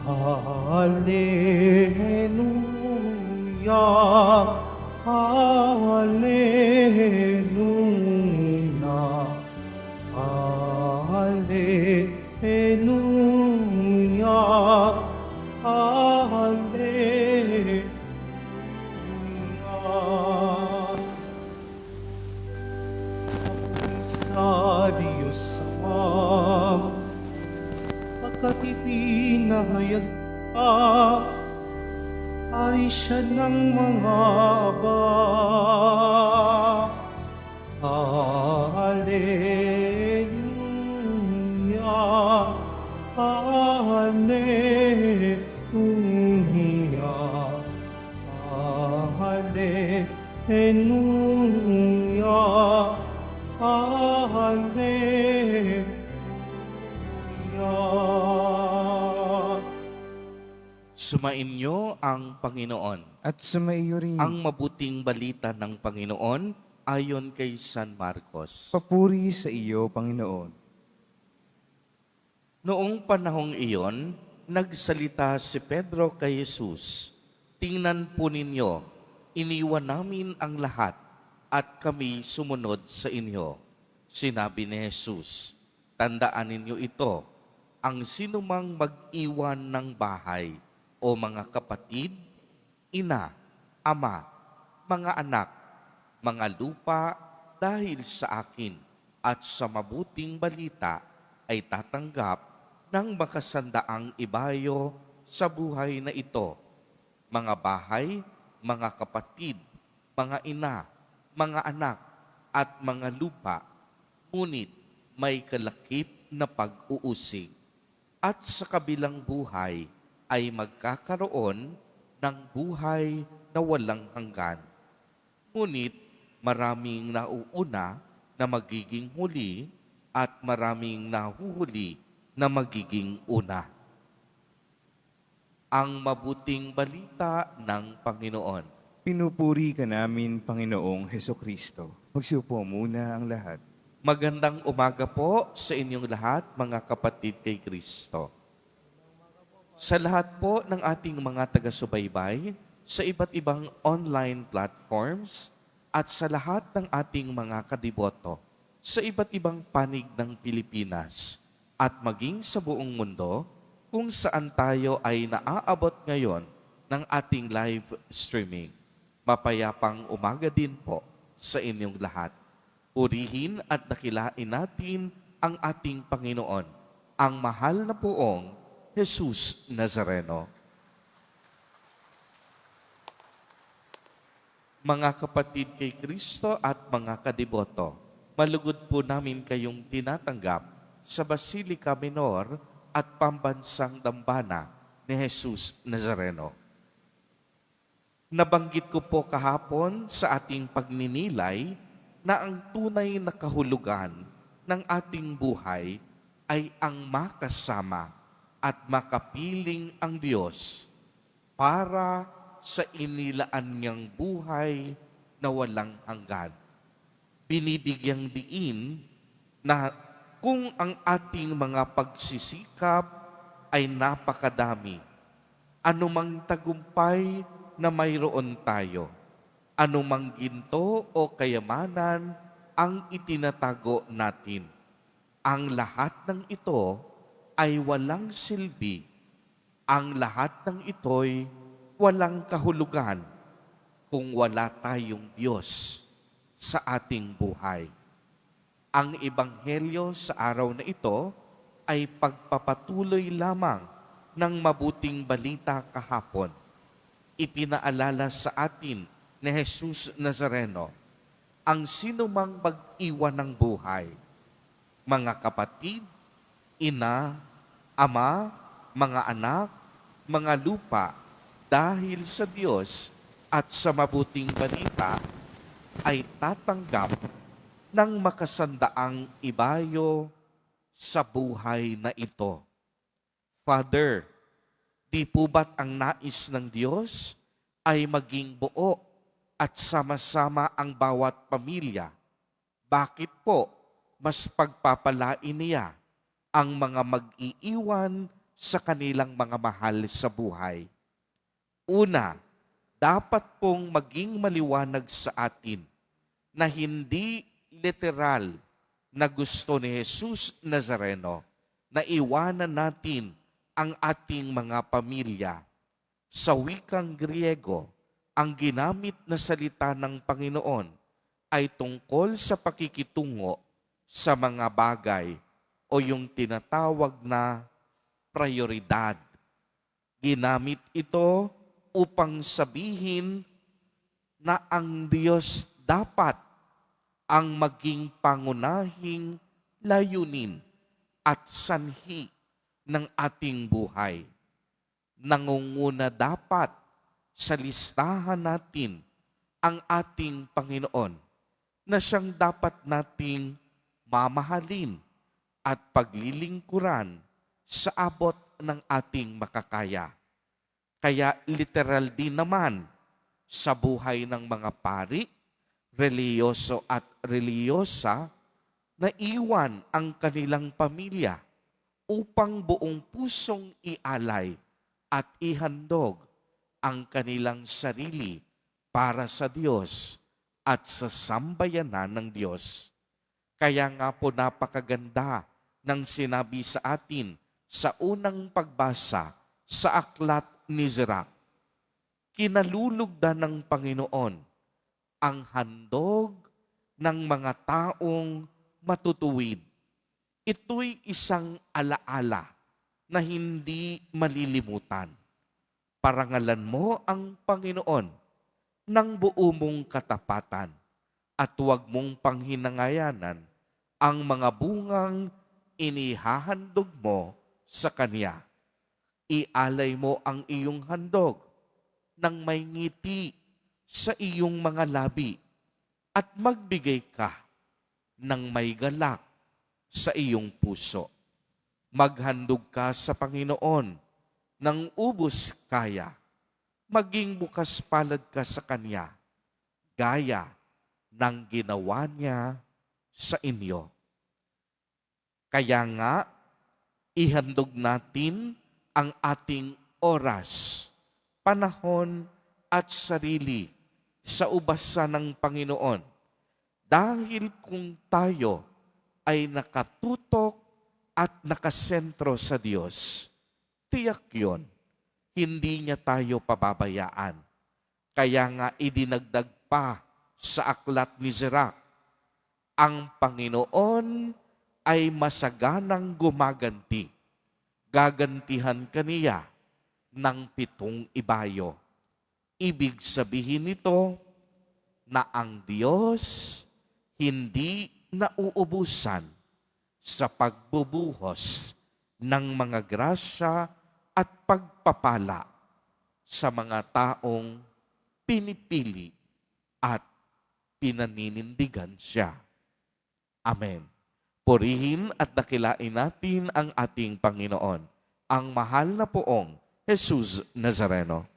Hallelujah, Hallelujah, Hallelujah, Hallelujah. Sa Diyos Ama, pagkat ipinahayag ka, ay siya ng mga aba. Hallelujah, Hallelujah, Hallelujah, Hallelujah. Sumainyo ang Panginoon. At sumaiyo rin. Ang mabuting balita ng Panginoon ayon kay San Marcos. Papuri sa iyo, Panginoon. Noong panahong iyon, nagsalita si Pedro kay Jesus, "Tingnan po ninyo, iniwan namin ang lahat at kami sumunod sa inyo." Sinabi ni Jesus, "Tandaan ninyo ito, ang sinumang mag-iwan ng bahay o mga kapatid, ina, ama, mga anak, mga lupa dahil sa akin at sa mabuting balita ay tatanggap ng makasandaang ibayo sa buhay na ito. Mga bahay, mga kapatid, mga ina, mga anak, at mga lupa, ngunit may kalakip na pag-uusig. At sa kabilang buhay ay magkakaroon ng buhay na walang hanggan. Ngunit maraming nauuna na magiging huli at maraming nahuhuli na magiging una. Ang mabuting balita ng Panginoon. Pinupuri ka namin, Panginoong Hesukristo. Magsiupo muna ang lahat. Magandang umaga po sa inyong lahat, mga kapatid kay Kristo. Sa lahat po ng ating mga taga-subaybay, sa iba't ibang online platforms, at sa lahat ng ating mga kadiboto, sa iba't ibang panig ng Pilipinas, at maging sa buong mundo, kung saan tayo ay naaabot ngayon ng ating live streaming. Mapayapang umaga din po sa inyong lahat. Purihin at dakilain natin ang ating Panginoon, ang mahal na poong Jesus Nazareno. Mga kapatid kay Kristo at mga kadiboto, malugod po namin kayong tinatanggap sa Basilica Minor at Pambansang Dambana ni Jesus Nazareno. Nabanggit ko po kahapon sa ating pagninilay na ang tunay na kahulugan ng ating buhay ay ang makasama at makapiling ang Diyos para sa inilaan niyang buhay na walang hanggan. Binibigyang diin na kung ang ating mga pagsisikap ay napakadami, anumang tagumpay na mayroon tayo, anumang ginto o kayamanan ang itinatago natin, ang lahat ng ito ay walang silbi. Ang lahat ng ito'y walang kahulugan kung wala tayong Diyos sa ating buhay. Ang ebanghelyo sa araw na ito ay pagpapatuloy lamang ng mabuting balita kahapon. Ipinaalala sa atin ni Jesus Nazareno, ang sinumang mag-iwan ng buhay, mga kapatid, ina, ama, mga anak, mga lupa, dahil sa Diyos at sa mabuting balita, ay tatanggap ng makasandaang ibayo sa buhay na ito. Father, di po ba't ang nais ng Diyos ay maging buo at sama-sama ang bawat pamilya? Bakit po mas pagpapalain niya ang mga mag-iiwan sa kanilang mga mahal sa buhay. Una, dapat pong maging maliwanag sa atin na hindi literal na gusto ni Jesus Nazareno na iwanan natin ang ating mga pamilya. Sa wikang Griego, ang ginamit na salita ng Panginoon ay tungkol sa pakikitungo sa mga bagay o yung tinatawag na prioridad. Ginamit ito upang sabihin na ang Diyos dapat ang maging pangunahing layunin at sanhi ng ating buhay. Nangunguna dapat sa listahan natin ang ating Panginoon na siyang dapat nating mamahalin at paglilingkuran sa abot ng ating makakaya. Kaya literal din naman sa buhay ng mga pari, reliyoso at reliyosa, na iwan ang kanilang pamilya upang buong pusong ialay at ihandog ang kanilang sarili para sa Diyos at sa sambayanan ng Diyos. Kaya nga po napakaganda ng sinabi sa atin sa unang pagbasa sa aklat ni Sirach. Kinalulugdan ng Panginoon ang handog ng mga taong matutuwid. Ito'y isang alaala na hindi malilimutan. Parangalan mo ang Panginoon ng buo mong katapatan at huwag mong panghinangayanan ang mga bungang inihahandog mo sa Kanya. Ialay mo ang iyong handog ng may ngiti sa iyong mga labi at magbigay ka ng may galak sa iyong puso. Maghandog ka sa Panginoon ng ubos kaya. Maging bukas palad ka sa Kanya, gaya ng ginawa niya sa inyo. Kaya nga, ihandog natin ang ating oras, panahon at sarili sa ubasan ng Panginoon. Dahil kung tayo ay nakatutok at nakasentro sa Diyos, tiyak yun, hindi niya tayo pababayaan. Kaya nga idinagdag pa sa aklat ni Sirach, ang Panginoon ay masaganang gumaganti. Gagantihan kaniya ng 7 ibayo. Ibig sabihin nito na ang Diyos hindi nauubusan sa pagbubuhos ng mga grasya at pagpapala sa mga taong pinipili at pinaninindigan siya. Amen. Purihin at dakilain natin ang ating Panginoon, ang mahal na poong Jesus Nazareno.